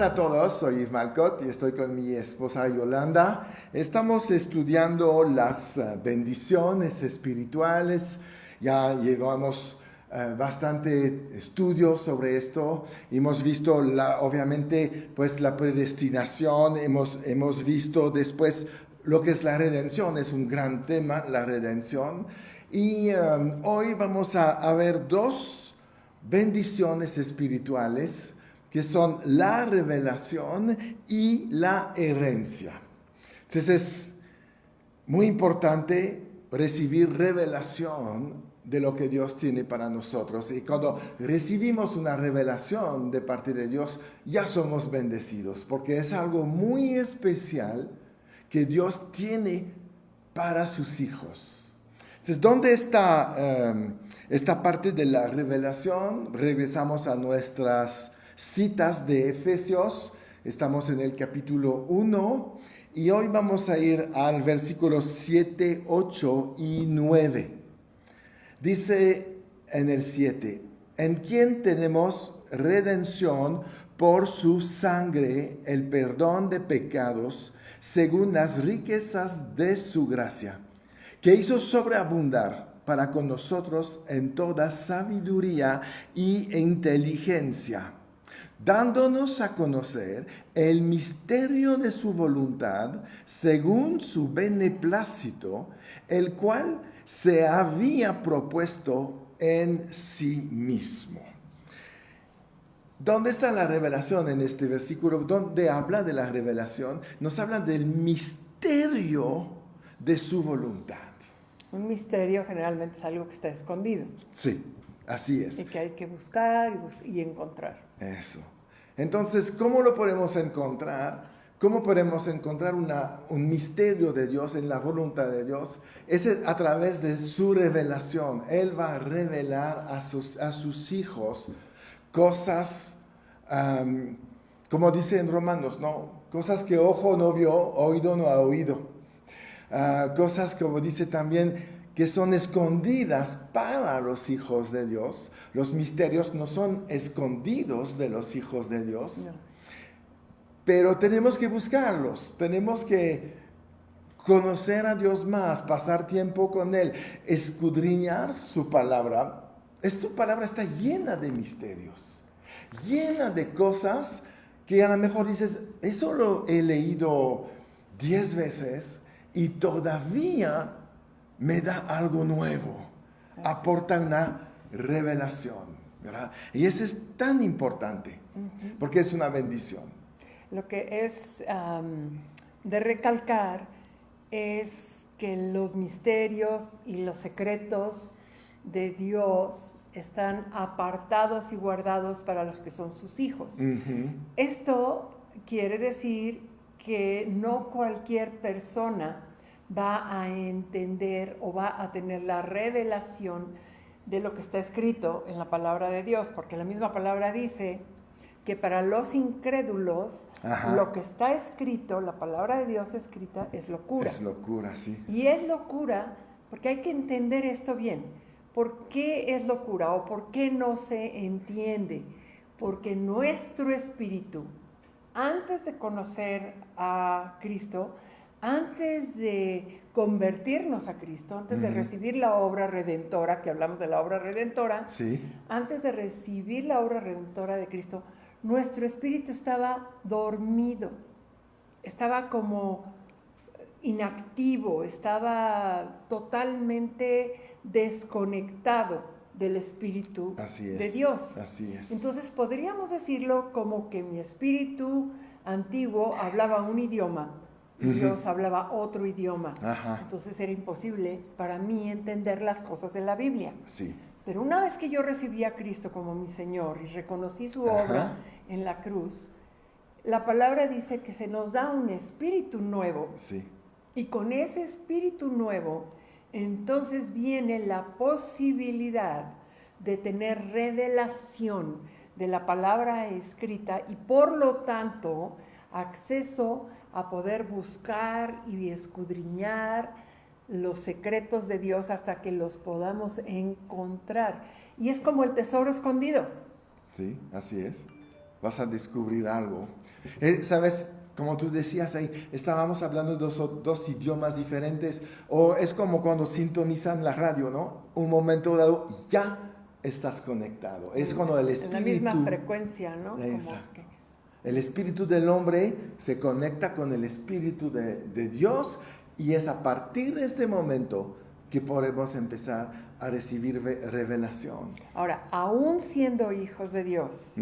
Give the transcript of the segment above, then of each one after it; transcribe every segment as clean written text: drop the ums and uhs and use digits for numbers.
Hola a todos, soy Yves Malcott y estoy con mi esposa Yolanda. Estamos estudiando las bendiciones espirituales. Ya llevamos bastante estudio sobre esto. Hemos visto obviamente pues la predestinación, hemos visto después lo que es la redención. Es un gran tema, la redención. Y hoy vamos a ver dos bendiciones espirituales que son la revelación y la herencia. Entonces es muy importante recibir revelación de lo que Dios tiene para nosotros. Y cuando recibimos una revelación de parte de Dios, ya somos bendecidos, porque es algo muy especial que Dios tiene para sus hijos. Entonces, ¿dónde está esta parte de la revelación? Regresamos a nuestras citas de Efesios. Estamos en el capítulo 1 y hoy vamos a ir al versículos 7, 8 y 9. Dice en el 7, en quien tenemos redención por su sangre, el perdón de pecados, según las riquezas de su gracia, que hizo sobreabundar para con nosotros en toda sabiduría y inteligencia, dándonos a conocer el misterio de su voluntad, según su beneplácito, el cual se había propuesto en sí mismo. ¿Dónde está la revelación en este versículo? ¿Dónde habla de la revelación? Nos habla del misterio de su voluntad. Un misterio generalmente es algo que está escondido. Sí, así es. Y que hay que buscar y encontrar. Eso. Entonces, ¿cómo lo podemos encontrar? ¿Cómo podemos encontrar un misterio de Dios en la voluntad de Dios? Es a través de su revelación. Él va a revelar a sus hijos cosas, como dice en Romanos, ¿no? Cosas que ojo no vio, oído no ha oído. Cosas, como dice también, que son escondidas para los hijos de Dios. Los misterios no son escondidos de los hijos de Dios, no. Pero tenemos que buscarlos, tenemos que conocer a Dios más, pasar tiempo con Él, escudriñar su palabra. Su palabra está llena de misterios, llena de cosas que a lo mejor dices, eso lo he leído 10 veces y todavía me da algo nuevo, aporta una revelación, ¿verdad? Y eso es tan importante, porque es una bendición. Lo que es de recalcar es que los misterios y los secretos de Dios están apartados y guardados para los que son sus hijos. Esto quiere decir que no cualquier persona va a entender o va a tener la revelación de lo que está escrito en la palabra de Dios, porque la misma palabra dice que para los incrédulos lo que está escrito, la palabra de Dios escrita, es locura. Es locura, sí. Y es locura porque hay que entender esto bien. ¿Por qué es locura o por qué no se entiende? Porque nuestro espíritu, antes de conocer a Cristo, antes de convertirnos a Cristo, antes de recibir la obra redentora, que hablamos de la obra redentora, sí. Antes de recibir la obra redentora de Cristo, nuestro espíritu estaba dormido, estaba como inactivo, estaba totalmente desconectado del espíritu de Dios. Así es. Entonces podríamos decirlo como que mi espíritu antiguo hablaba un idioma y Dios hablaba otro idioma. Entonces era imposible para mí entender las cosas de la Biblia. Sí. Pero una vez que yo recibí a Cristo como mi Señor y reconocí su obra en la cruz, la palabra dice que se nos da un espíritu nuevo. Sí. Y con ese espíritu nuevo, entonces viene la posibilidad de tener revelación de la palabra escrita y por lo tanto acceso a poder buscar y escudriñar los secretos de Dios hasta que los podamos encontrar. Y es como el tesoro escondido. Sí, así es. vas a descubrir algo. ¿Sabes? Como tú decías ahí, estábamos hablando dos idiomas diferentes, o es como cuando sintonizan la radio, ¿no? Un momento dado ya estás conectado. Es cuando el espíritu... En la misma frecuencia, ¿no? Exacto. El espíritu del hombre se conecta con el espíritu de Dios, y es a partir de este momento que podemos empezar a recibir revelación. Ahora, aún siendo hijos de Dios,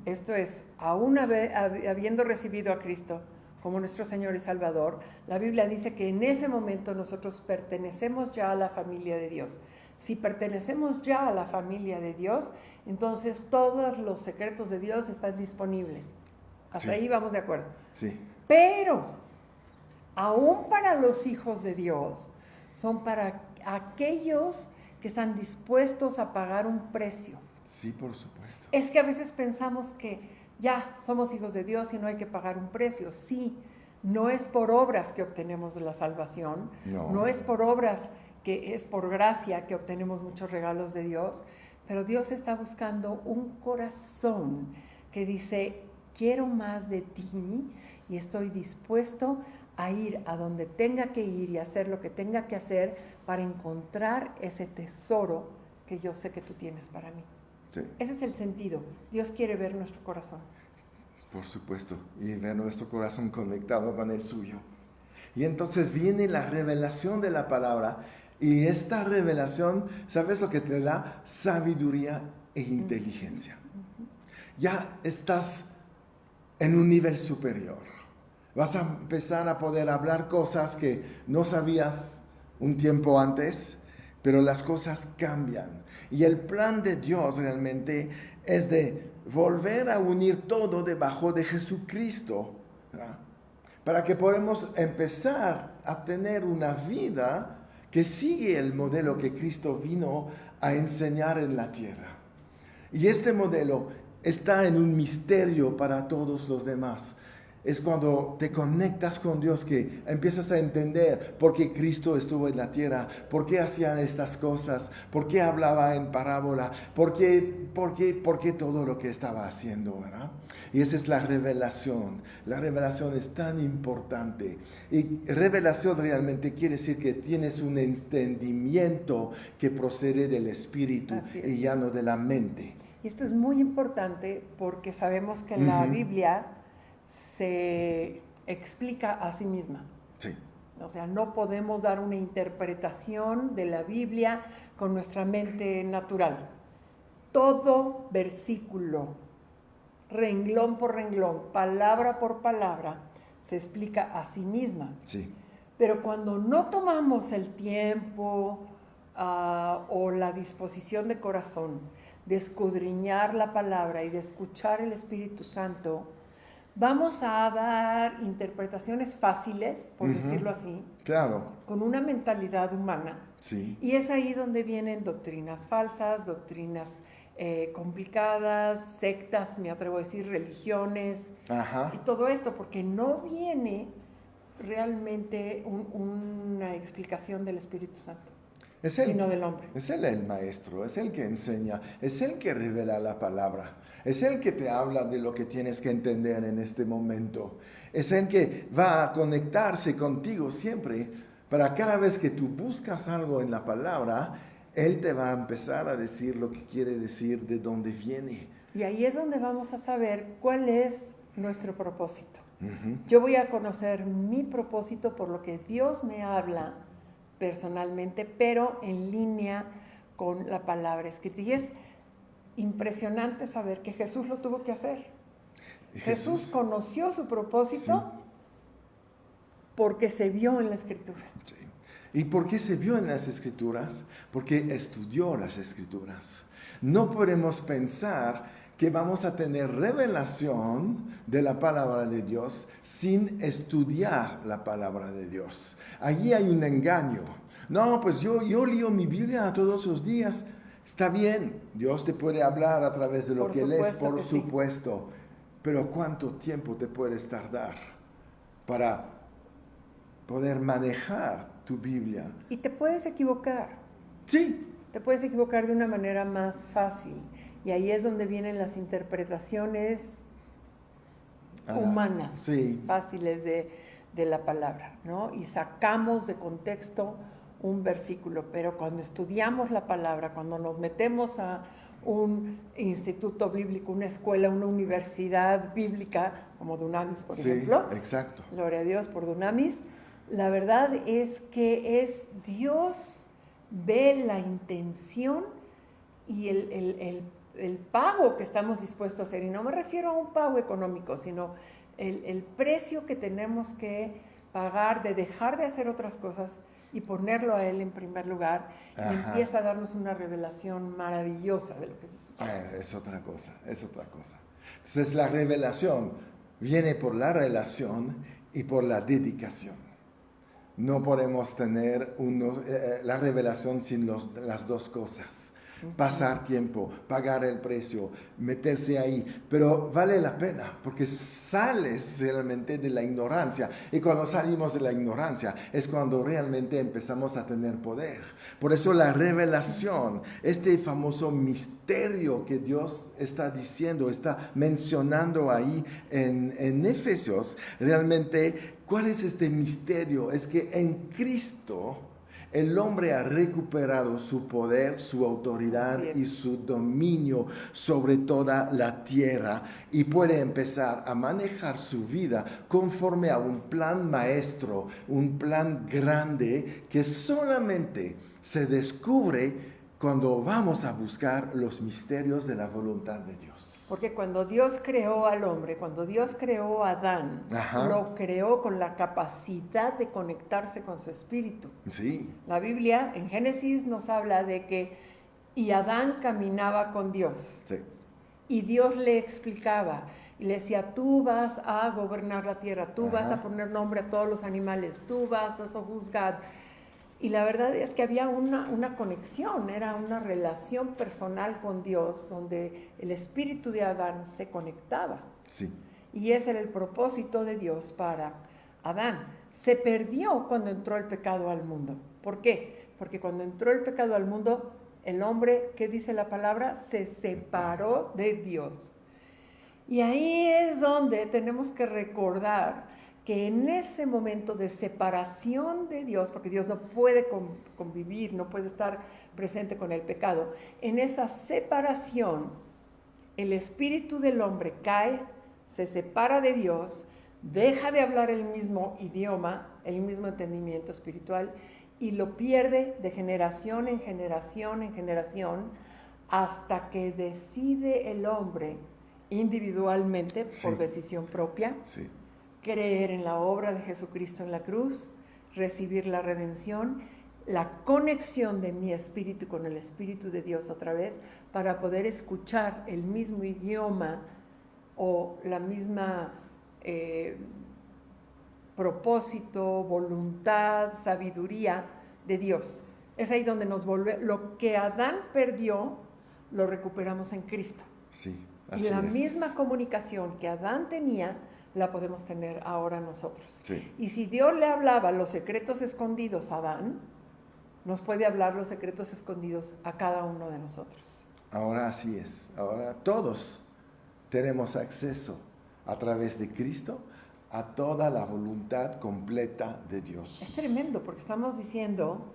esto es, aún habiendo recibido a Cristo como nuestro Señor y Salvador, la Biblia dice que en ese momento nosotros pertenecemos ya a la familia de Dios. Si pertenecemos ya a la familia de Dios, entonces todos los secretos de Dios están disponibles. Hasta ahí vamos de acuerdo. Sí. Pero, aún para los hijos de Dios, son para aquellos que están dispuestos a pagar un precio. Sí, por supuesto. Es que a veces pensamos que ya somos hijos de Dios y no hay que pagar un precio. Sí, no es por obras que obtenemos la salvación, no es por obras, que es por gracia que obtenemos muchos regalos de Dios, pero Dios está buscando un corazón que dice, quiero más de ti y estoy dispuesto a ir a donde tenga que ir y hacer lo que tenga que hacer para encontrar ese tesoro que yo sé que tú tienes para mí. Sí. Ese es el sentido. Dios quiere ver nuestro corazón. Por supuesto, y ver nuestro corazón conectado con el suyo. Y entonces viene la revelación de la palabra, y esta revelación, ¿sabes lo que te da? Sabiduría e inteligencia. Ya estás en un nivel superior. Vas a empezar a poder hablar cosas que no sabías un tiempo antes, pero las cosas cambian. Y el plan de Dios realmente es de volver a unir todo debajo de Jesucristo, ¿verdad? Para que podamos empezar a tener una vida que sigue el modelo que Cristo vino a enseñar en la tierra. Y este modelo está en un misterio para todos los demás. Es cuando te conectas con Dios que empiezas a entender por qué Cristo estuvo en la tierra, por qué hacían estas cosas, por qué hablaba en parábola, por qué todo lo que estaba haciendo, ¿verdad? Y esa es la revelación. La revelación es tan importante. Y revelación realmente quiere decir que tienes un entendimiento que procede del Espíritu y ya no de la mente. Y esto es muy importante porque sabemos que la Biblia se explica a sí misma. Sí. O sea, no podemos dar una interpretación de la Biblia con nuestra mente natural. Todo versículo, renglón por renglón, palabra por palabra, se explica a sí misma. Sí. Pero cuando no tomamos el tiempo o la disposición de corazón de escudriñar la palabra y de escuchar el Espíritu Santo, vamos a dar interpretaciones fáciles, por decirlo así, claro, con una mentalidad humana. Sí. Y es ahí donde vienen doctrinas falsas, doctrinas complicadas, sectas, me atrevo a decir, religiones, y todo esto, porque no viene realmente una explicación del Espíritu Santo, sino del hombre. Es Él el maestro, es Él que enseña, es Él que revela la palabra, es Él que te habla de lo que tienes que entender en este momento, es Él que va a conectarse contigo siempre, para cada vez que tú buscas algo en la palabra, Él te va a empezar a decir lo que quiere decir, de dónde viene. Y ahí es donde vamos a saber cuál es nuestro propósito. Yo voy a conocer mi propósito por lo que Dios me habla personalmente, pero en línea con la palabra escrita. Y es impresionante saber que Jesús lo tuvo que hacer. Jesús conoció su propósito porque se vio en la Escritura. Sí. ¿Y por qué se vio en las Escrituras? Porque estudió las Escrituras. No podemos pensar que vamos a tener revelación de la palabra de Dios sin estudiar la palabra de Dios. Allí hay un engaño. No, pues yo leo mi Biblia todos los días. Está bien, Dios te puede hablar a través de lo que lees, por supuesto. Sí. Pero ¿cuánto tiempo te puedes tardar para poder manejar tu Biblia? Y te puedes equivocar. Sí. Te puedes equivocar de una manera más fácil. Y ahí es donde vienen las interpretaciones humanas, sí. fáciles de la palabra, ¿no? Y sacamos de contexto un versículo, pero cuando estudiamos la palabra, cuando nos metemos a un instituto bíblico, una escuela, una universidad bíblica, como Dunamis, por ejemplo. Exacto. Gloria a Dios por Dunamis. La verdad es que es Dios ve la intención y el pago que estamos dispuestos a hacer. Y no me refiero a un pago económico, sino el precio que tenemos que pagar de dejar de hacer otras cosas y ponerlo a Él en primer lugar. Y empieza a darnos una revelación maravillosa de lo que es su palabra. Es otra cosa, es otra cosa. Entonces la revelación viene por la relación y por la dedicación. No podemos tener la revelación sin las dos cosas. Pasar tiempo, pagar el precio, meterse ahí, pero vale la pena porque sales realmente de la ignorancia, y cuando salimos de la ignorancia es cuando realmente empezamos a tener poder. Por eso la revelación, este famoso misterio que Dios está diciendo, está mencionando ahí en Efesios, realmente, ¿cuál es este misterio? Es que en Cristo el hombre ha recuperado su poder, su autoridad y su dominio sobre toda la tierra, y puede empezar a manejar su vida conforme a un plan maestro, un plan grande que solamente se descubre cuando vamos a buscar los misterios de la voluntad de Dios. Porque cuando Dios creó al hombre, cuando Dios creó a Adán, lo creó con la capacidad de conectarse con su espíritu. Sí. La Biblia en Génesis nos habla de que y Adán caminaba con Dios. Sí. Y Dios le explicaba y le decía, tú vas a gobernar la tierra, tú vas a poner nombre a todos los animales, tú vas a sojuzgar. Y la verdad es que había una conexión, era una relación personal con Dios, donde el espíritu de Adán se conectaba. Sí. Y ese era el propósito de Dios para Adán. Se perdió cuando entró el pecado al mundo. ¿Por qué? Porque cuando entró el pecado al mundo, el hombre, ¿qué dice la palabra? Se separó de Dios. Y ahí es donde tenemos que recordar que en ese momento de separación de Dios, porque Dios no puede convivir, no puede estar presente con el pecado, en esa separación, el espíritu del hombre cae, se separa de Dios, deja de hablar el mismo idioma, el mismo entendimiento espiritual, y lo pierde de generación en generación en generación, hasta que decide el hombre individualmente, por decisión propia, creer en la obra de Jesucristo en la cruz, recibir la redención, la conexión de mi espíritu con el Espíritu de Dios otra vez, para poder escuchar el mismo idioma o la misma propósito, voluntad, sabiduría de Dios. Es ahí donde nos vuelve, lo que Adán perdió, lo recuperamos en Cristo. Sí, y la misma comunicación que Adán tenía, la podemos tener ahora nosotros. Sí. Y si Dios le hablaba los secretos escondidos a Adán, nos puede hablar los secretos escondidos a cada uno de nosotros. Ahora así es. Ahora todos tenemos acceso a través de Cristo a toda la voluntad completa de Dios. Es tremendo, porque estamos diciendo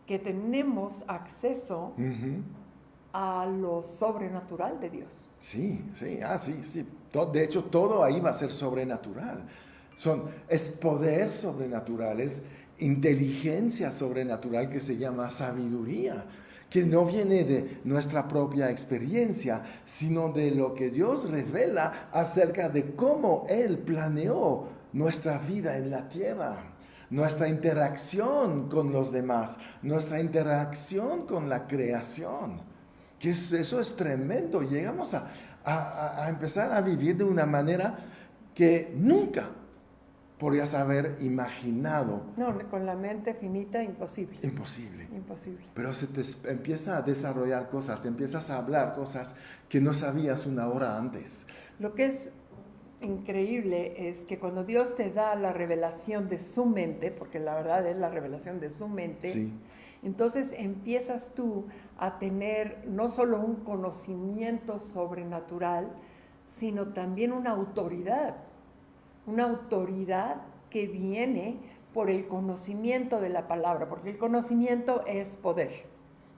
que tenemos acceso a lo sobrenatural de Dios. Sí, sí, sí. De hecho, todo ahí va a ser sobrenatural. Es poder sobrenatural, es inteligencia sobrenatural que se llama sabiduría, que no viene de nuestra propia experiencia, sino de lo que Dios revela acerca de cómo Él planeó nuestra vida en la tierra, nuestra interacción con los demás, nuestra interacción con la creación. Eso es tremendo. Llegamos a empezar a vivir de una manera que nunca podrías haber imaginado. No, con la mente finita, imposible. Imposible. Imposible. Pero se te empieza a desarrollar cosas, empiezas a hablar cosas que no sabías una hora antes. Lo que es increíble es que cuando Dios te da la revelación de su mente, porque la verdad es la revelación de su mente, sí. Entonces empiezas tú a tener no solo un conocimiento sobrenatural, sino también una autoridad que viene por el conocimiento de la palabra, porque el conocimiento es poder.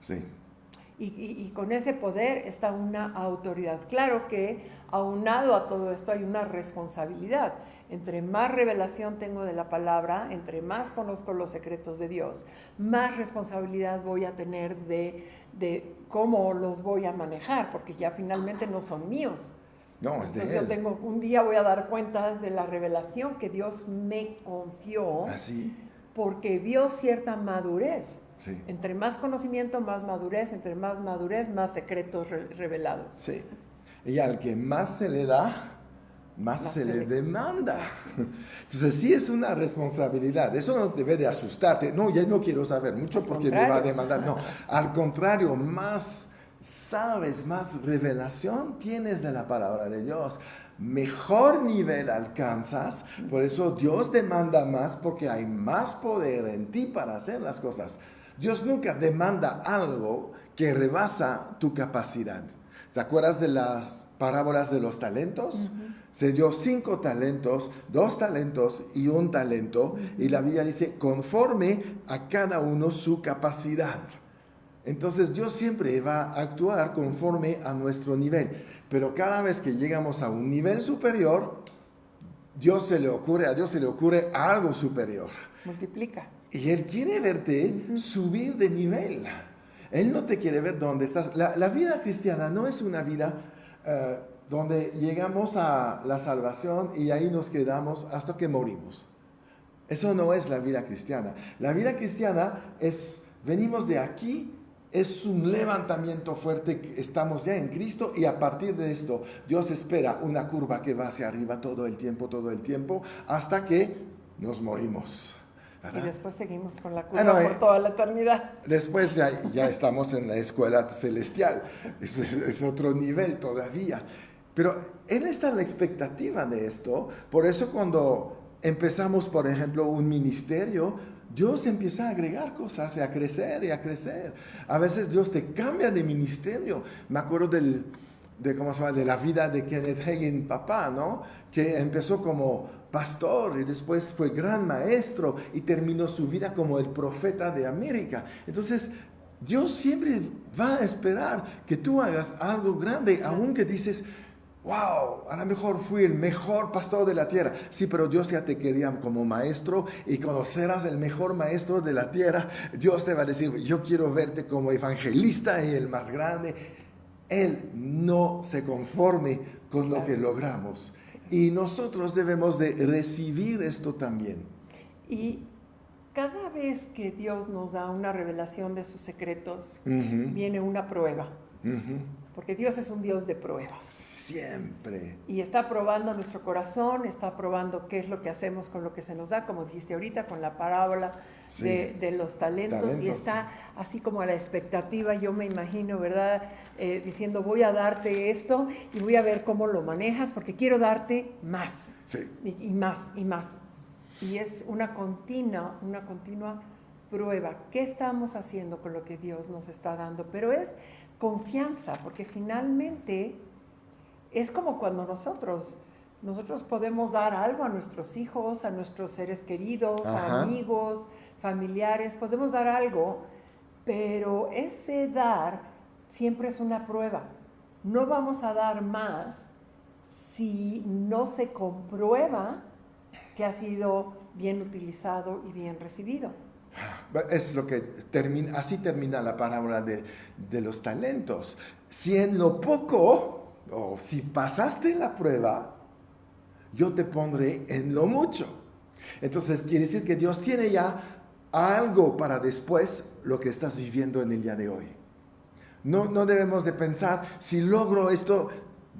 Sí. Y con ese poder está una autoridad. Claro que aunado a todo esto hay una responsabilidad. Entre más revelación tengo de la palabra, entre más conozco los secretos de Dios, más responsabilidad voy a tener de cómo los voy a manejar, porque ya finalmente no son míos. No, es de Entonces Él. un día voy a dar cuentas de la revelación que Dios me confió, Así. porque vio cierta madurez. Sí. Entre más conocimiento, más madurez, entre más madurez, más secretos revelados. Sí. Y al que más se le da, más se le demanda. Entonces sí es una responsabilidad. Eso no debe de asustarte. No, ya no quiero saber mucho porque me va a demandar. No, al contrario, más sabes, más revelación tienes de la palabra de Dios. Mejor nivel alcanzas. Por eso Dios demanda más, porque hay más poder en ti para hacer las cosas. Dios nunca demanda algo que rebasa tu capacidad. ¿Te acuerdas de las parábolas de los talentos? Se dio 5 talentos, 2 talentos y 1 talento. Y la Biblia dice, conforme a cada uno su capacidad. Entonces Dios siempre va a actuar conforme a nuestro nivel. Pero cada vez que llegamos a un nivel superior, a Dios se le ocurre algo superior. Multiplica. Y Él quiere verte subir de nivel. Él no te quiere ver donde estás. La vida cristiana no es una vida donde llegamos a la salvación y ahí nos quedamos hasta que morimos. Eso no es la vida cristiana. La vida cristiana es, venimos de aquí, es un levantamiento fuerte, estamos ya en Cristo y a partir de esto Dios espera una curva que va hacia arriba todo el tiempo, hasta que nos morimos. ¿Verdad? Y después seguimos con la curva por toda la eternidad. Después ya estamos en la escuela celestial, es otro nivel todavía. Pero Él está en la expectativa de esto, por eso cuando empezamos, por ejemplo, un ministerio, Dios empieza a agregar cosas y a crecer y a crecer. A veces Dios te cambia de ministerio. Me acuerdo de la vida de Kenneth Hagin, papá, ¿no? Que empezó como pastor y después fue gran maestro y terminó su vida como el profeta de América. Entonces, Dios siempre va a esperar que tú hagas algo grande, aunque dices, wow, a lo mejor fui el mejor pastor de la tierra. Sí, pero Dios ya te quería como maestro y cuando serás el mejor maestro de la tierra, Dios te va a decir, yo quiero verte como evangelista y el más grande. Él no se conforme con lo que logramos. Y nosotros debemos de recibir esto también. Y cada vez que Dios nos da una revelación de sus secretos, viene una prueba. Porque Dios es un Dios de pruebas. Siempre. Y está probando nuestro corazón, está probando qué es lo que hacemos con lo que se nos da, como dijiste ahorita, con la parábola de los talentos. Y está así como a la expectativa, yo me imagino, ¿verdad? Diciendo, voy a darte esto y voy a ver cómo lo manejas, porque quiero darte más. Sí. Y más, y más. Y es una continua prueba. ¿Qué estamos haciendo con lo que Dios nos está dando? Pero es confianza, porque finalmente es como cuando nosotros podemos dar algo a nuestros hijos, a nuestros seres queridos, a amigos, familiares, podemos dar algo, pero ese dar siempre es una prueba. No vamos a dar más si no se comprueba que ha sido bien utilizado y bien recibido. Es lo que así termina la parábola de los talentos. Si en lo poco, o si pasaste la prueba, yo te pondré en lo mucho. Entonces quiere decir que Dios tiene ya algo para después lo que estás viviendo en el día de hoy. No debemos de pensar, si logro esto,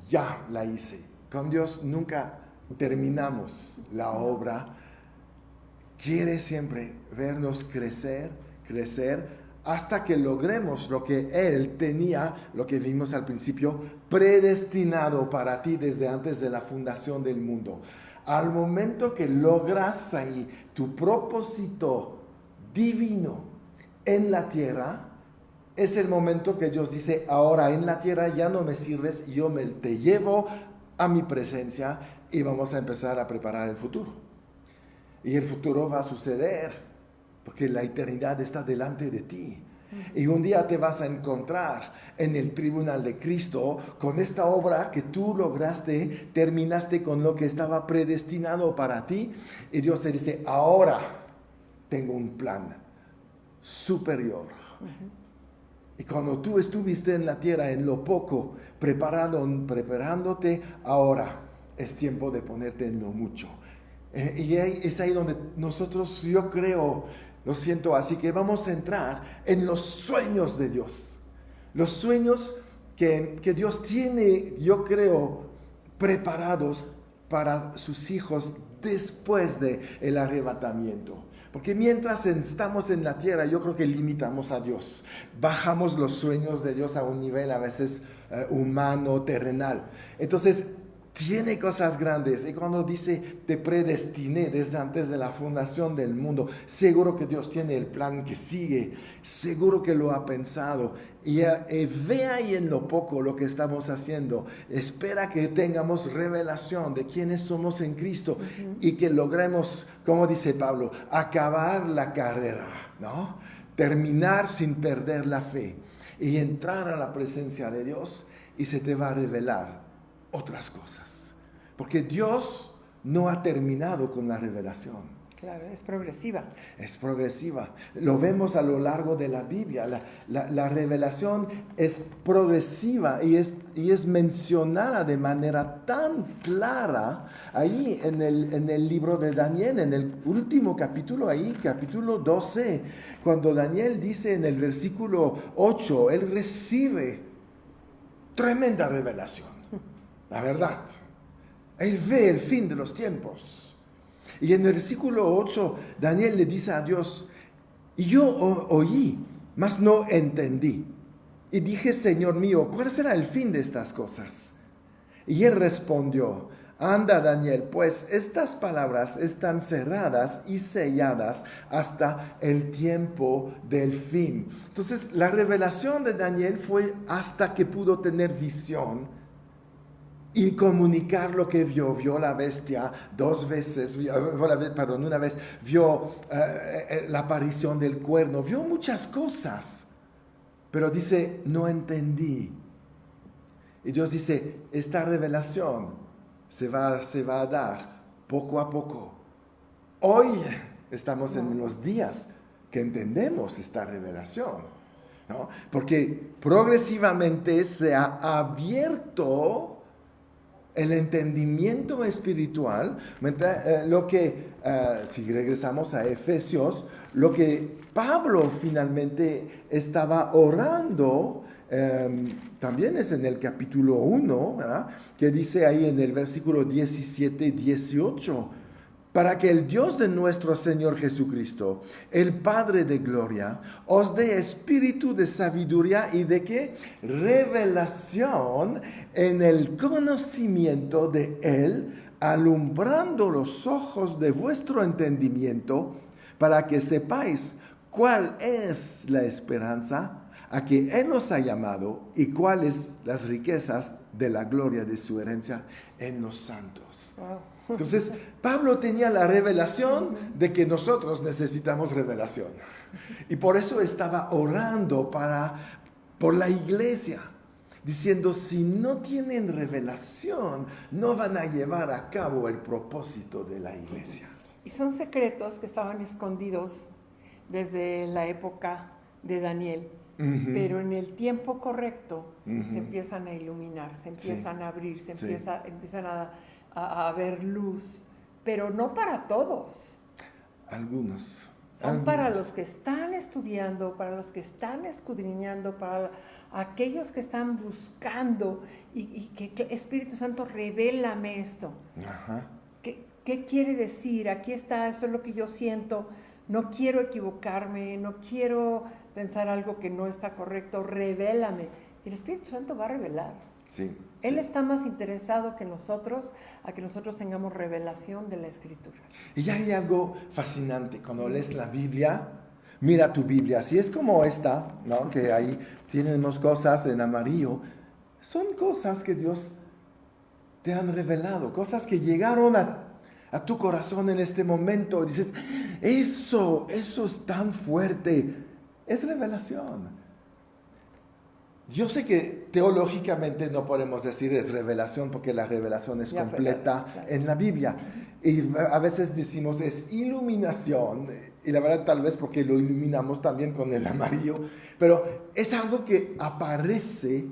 ya la hice. Con Dios nunca terminamos la obra. Quiere siempre vernos crecer, hasta que logremos lo que Él tenía, lo que vimos al principio, predestinado para ti desde antes de la fundación del mundo. Al momento que logras ahí tu propósito divino en la tierra, es el momento que Dios dice, ahora en la tierra ya no me sirves, yo te llevo a mi presencia y vamos a empezar a preparar el futuro. Y el futuro va a suceder porque la eternidad está delante de ti. Y un día te vas a encontrar en el tribunal de Cristo con esta obra que tú lograste, terminaste con lo que estaba predestinado para ti. Y Dios te dice, ahora tengo un plan superior. Y cuando tú estuviste en la tierra en lo poco, preparándote, ahora es tiempo de ponerte en lo mucho. Y es ahí donde nosotros, yo creo, lo siento así, que vamos a entrar en los sueños de Dios. Los sueños que Dios tiene, yo creo, preparados para sus hijos después del arrebatamiento. Porque mientras estamos en la tierra, yo creo que limitamos a Dios. Bajamos los sueños de Dios a un nivel a veces humano, terrenal. Entonces, tiene cosas grandes. Y cuando dice, te predestiné desde antes de la fundación del mundo, seguro que Dios tiene el plan que sigue. Seguro que lo ha pensado. Y ve ahí en lo poco lo que estamos haciendo. Espera que tengamos revelación de quiénes somos en Cristo y que logremos, como dice Pablo, acabar la carrera, ¿no? Terminar sin perder la fe y entrar a la presencia de Dios y se te va a revelar otras cosas. Porque Dios no ha terminado con la revelación. Claro, es progresiva. Es progresiva. Lo vemos a lo largo de la Biblia. La revelación es progresiva y es mencionada de manera tan clara ahí en el libro de Daniel, en el último capítulo, ahí, capítulo 12, cuando Daniel dice en el versículo 8, él recibe tremenda revelación, la verdad. Él ve el fin de los tiempos. Y en el versículo 8, Daniel le dice a Dios, y yo oí, mas no entendí. Y dije, Señor mío, ¿cuál será el fin de estas cosas? Y él respondió, anda Daniel, pues estas palabras están cerradas y selladas hasta el tiempo del fin. Entonces, la revelación de Daniel fue hasta que pudo tener visión y comunicar lo que vio. Vio la bestia una vez, vio la aparición del cuerno, vio muchas cosas, pero dice, no entendí. Y Dios dice, esta revelación se va a dar poco a poco. Hoy estamos en los días que entendemos esta revelación, ¿no? Porque progresivamente se ha abierto el entendimiento espiritual, lo que, si regresamos a Efesios, lo que Pablo finalmente estaba orando, también es en el capítulo 1, ¿verdad? Que dice ahí en el versículo 17 y 18, para que el Dios de nuestro Señor Jesucristo, el Padre de gloria, os dé espíritu de sabiduría y de ¿qué? Revelación en el conocimiento de Él, alumbrando los ojos de vuestro entendimiento, para que sepáis cuál es la esperanza a que Él nos ha llamado y cuáles las riquezas de la gloria de su herencia en los santos. Wow. Entonces, Pablo tenía la revelación de que nosotros necesitamos revelación. Y por eso estaba orando por la iglesia, diciendo, si no tienen revelación, no van a llevar a cabo el propósito de la iglesia. Y son secretos que estaban escondidos desde la época de Daniel. Pero en el tiempo correcto se empiezan a iluminar, se empiezan a abrir, empiezan a ver luz, pero no para todos. Algunos. Para los que están estudiando, para los que están escudriñando, para aquellos que están buscando y que Espíritu Santo, revélame esto. Ajá. ¿Qué quiere decir? Aquí está, eso es lo que yo siento. No quiero equivocarme, no quiero pensar algo que no está correcto, revélame. Y el Espíritu Santo va a revelar. Sí, Él está más interesado que nosotros, a que nosotros tengamos revelación de la Escritura. Y hay algo fascinante cuando lees la Biblia. Mira tu Biblia, si es como esta, ¿no? Que ahí tenemos cosas en amarillo, son cosas que Dios te han revelado, cosas que llegaron a tu corazón en este momento. Dices, eso es tan fuerte. Es revelación. Yo sé que teológicamente no podemos decir es revelación porque la revelación es Ya completa claro. en la Biblia. Y a veces decimos es iluminación, y la verdad tal vez porque lo iluminamos también con el amarillo, pero es algo que aparece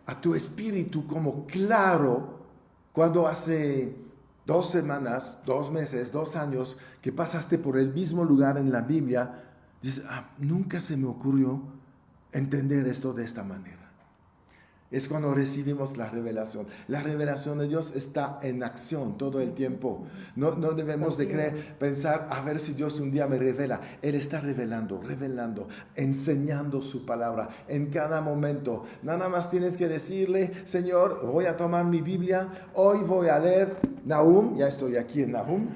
a tu espíritu como claro cuando hace 2 semanas, 2 meses, 2 años que pasaste por el mismo lugar en la Biblia. Dices, nunca se me ocurrió entender esto de esta manera. Es cuando recibimos la revelación. La revelación de Dios está en acción todo el tiempo. No debemos de pensar, a ver si Dios un día me revela. Él está revelando, enseñando su palabra en cada momento. Nada más tienes que decirle, Señor, voy a tomar mi Biblia, hoy voy a leer Nahum, ya estoy aquí en Nahum.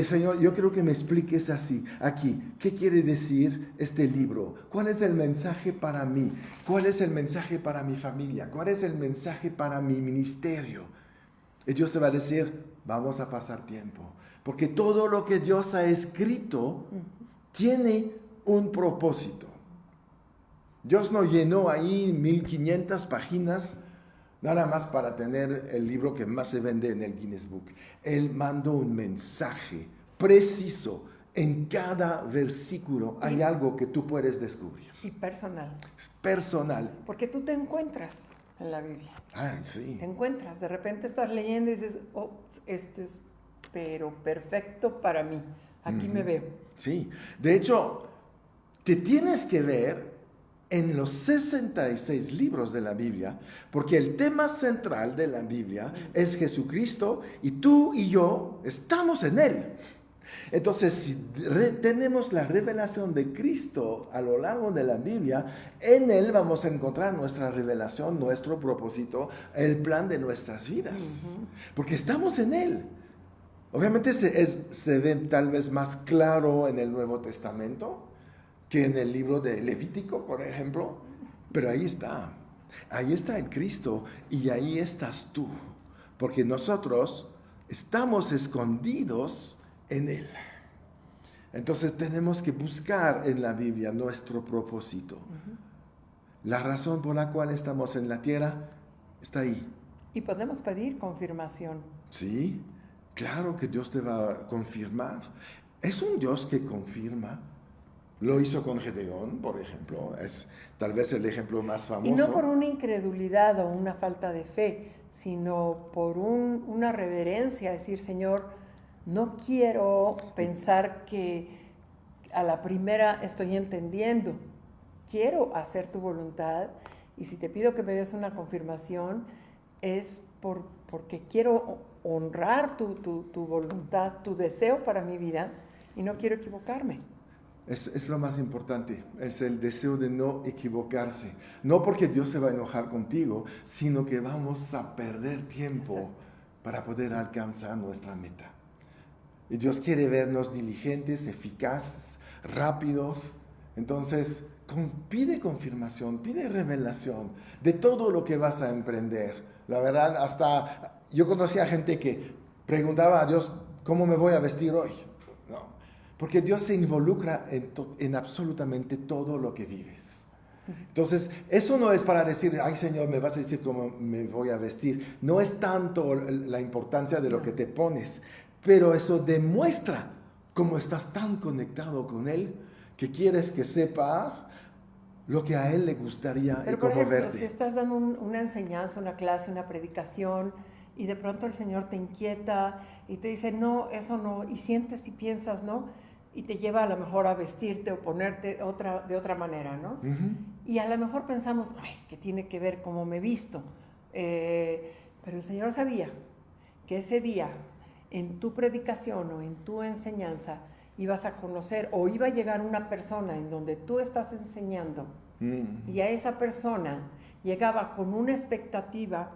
Señor, yo creo que me expliques aquí, ¿qué quiere decir este libro? ¿Cuál es el mensaje para mí? ¿Cuál es el mensaje para mi familia? ¿Cuál es el mensaje para mi ministerio? Y Dios te va a decir, vamos a pasar tiempo. Porque todo lo que Dios ha escrito tiene un propósito. Dios no llenó ahí 1500 páginas nada más para tener el libro que más se vende en el Guinness Book. Él mandó un mensaje preciso. En cada versículo hay algo que tú puedes descubrir. Y personal. Personal. Porque tú te encuentras en la Biblia. Ay, sí. Te encuentras, de repente estás leyendo y dices, esto es pero perfecto para mí. Aquí me veo. Sí. De hecho, te tienes que ver en los 66 libros de la Biblia, porque el tema central de la Biblia es Jesucristo y tú y yo estamos en Él. Entonces, si tenemos la revelación de Cristo a lo largo de la Biblia, en Él vamos a encontrar nuestra revelación, nuestro propósito, el plan de nuestras vidas. Porque estamos en Él. Obviamente se ve tal vez más claro en el Nuevo Testamento que en el libro de Levítico, por ejemplo. Pero ahí está. Ahí está el Cristo y ahí estás tú. Porque nosotros estamos escondidos en Él. Entonces tenemos que buscar en la Biblia nuestro propósito. La razón por la cual estamos en la tierra está ahí. Y podemos pedir confirmación. Sí, claro que Dios te va a confirmar. Es un Dios que confirma. Lo hizo con Gedeón, por ejemplo. Es tal vez el ejemplo más famoso. Y no por una incredulidad o una falta de fe, sino por una reverencia, decir, Señor, no quiero pensar que a la primera estoy entendiendo. Quiero hacer tu voluntad y si te pido que me des una confirmación es porque quiero honrar tu voluntad, tu deseo para mi vida y no quiero equivocarme. Es lo más importante, es el deseo de no equivocarse. No porque Dios se va a enojar contigo, sino que vamos a perder tiempo. Exacto. Para poder alcanzar nuestra meta. Y Dios quiere vernos diligentes, eficaces, rápidos. Entonces, pide confirmación, pide revelación de todo lo que vas a emprender. La verdad, hasta yo conocía gente que preguntaba a Dios, ¿cómo me voy a vestir hoy? No, porque Dios se involucra en absolutamente todo lo que vives. Entonces, eso no es para decir, ay Señor, me vas a decir cómo me voy a vestir. No es tanto la importancia de lo que te pones, pero eso demuestra cómo estás tan conectado con Él, que quieres que sepas lo que a Él le gustaría pero y cómo por ejemplo, verte. Si estás dando una enseñanza, una clase, una predicación, y de pronto el Señor te inquieta y te dice, no, eso no, y sientes y piensas, ¿no? Y te lleva a lo mejor a vestirte o ponerte de otra manera, ¿no? Y a lo mejor pensamos, ay, ¿qué tiene que ver cómo me visto? Pero el Señor sabía que ese día, en tu predicación o en tu enseñanza, ibas a conocer o iba a llegar una persona en donde tú estás enseñando y a esa persona llegaba con una expectativa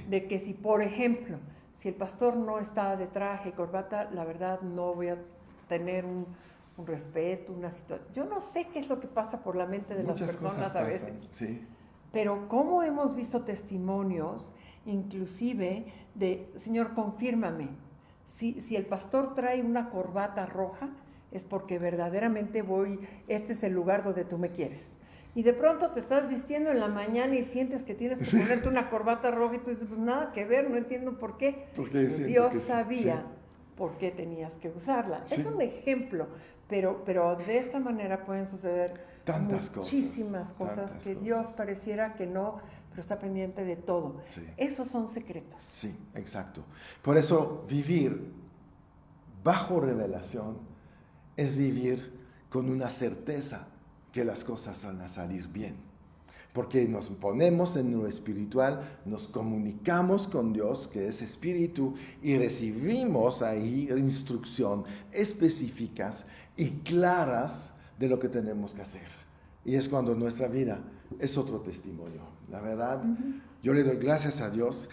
de que si, por ejemplo, si el pastor no está de traje y corbata, la verdad no voy a tener un respeto, una situación. Yo no sé qué es lo que pasa por la mente de las personas a veces. Sí. Pero ¿cómo hemos visto testimonios, inclusive de, Señor, confírmame, si el pastor trae una corbata roja, es porque verdaderamente este es el lugar donde tú me quieres. Y de pronto te estás vistiendo en la mañana y sientes que tienes que ponerte una corbata roja y tú dices, pues nada que ver, no entiendo por qué. Porque Dios sabía por qué tenías que usarla. Sí. Es un ejemplo, pero de esta manera pueden suceder muchísimas cosas que Dios pareciera que no, pero está pendiente de todo. Sí. Esos son secretos. Sí, exacto. Por eso vivir bajo revelación es vivir con una certeza que las cosas van a salir bien. Porque nos ponemos en lo espiritual, nos comunicamos con Dios, que es espíritu, y recibimos ahí instrucción específicas y claras de lo que tenemos que hacer. Y es cuando nuestra vida es otro testimonio. La verdad, yo le doy gracias a Dios.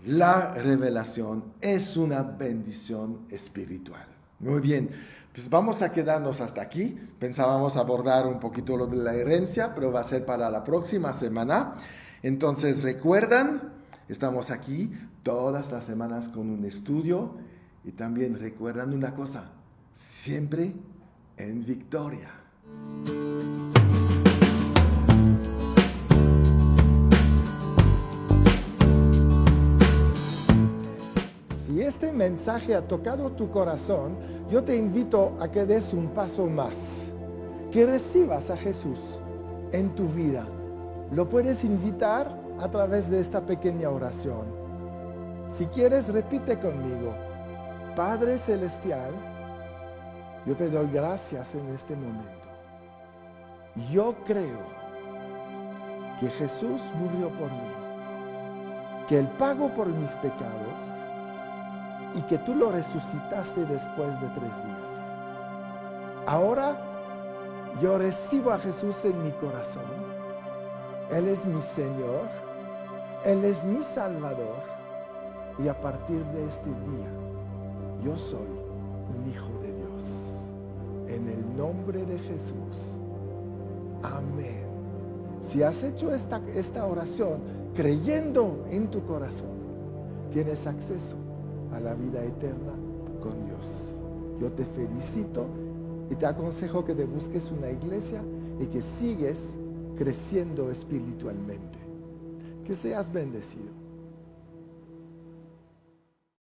La revelación es una bendición espiritual. Muy bien, pues vamos a quedarnos hasta aquí. Pensábamos abordar un poquito lo de la herencia, pero va a ser para la próxima semana. Entonces, recuerdan, estamos aquí todas las semanas con un estudio. Y también recuerdan una cosa, siempre en victoria. Si este mensaje ha tocado tu corazón, yo te invito a que des un paso más, que recibas a Jesús en tu vida. Lo puedes invitar a través de esta pequeña oración. Si quieres, repite conmigo. Padre Celestial, yo te doy gracias en este momento. Yo creo que Jesús murió por mí, que Él pagó por mis pecados y que tú lo resucitaste después de 3 días. Ahora yo recibo a Jesús en mi corazón. Él es mi Señor, Él es mi Salvador, y a partir de este día yo soy un hijo de Dios. En el nombre de Jesús. Amén. Si has hecho esta oración creyendo en tu corazón, tienes acceso a la vida eterna con Dios. Yo te felicito y te aconsejo que te busques una iglesia y que sigues creciendo espiritualmente. Que seas bendecido.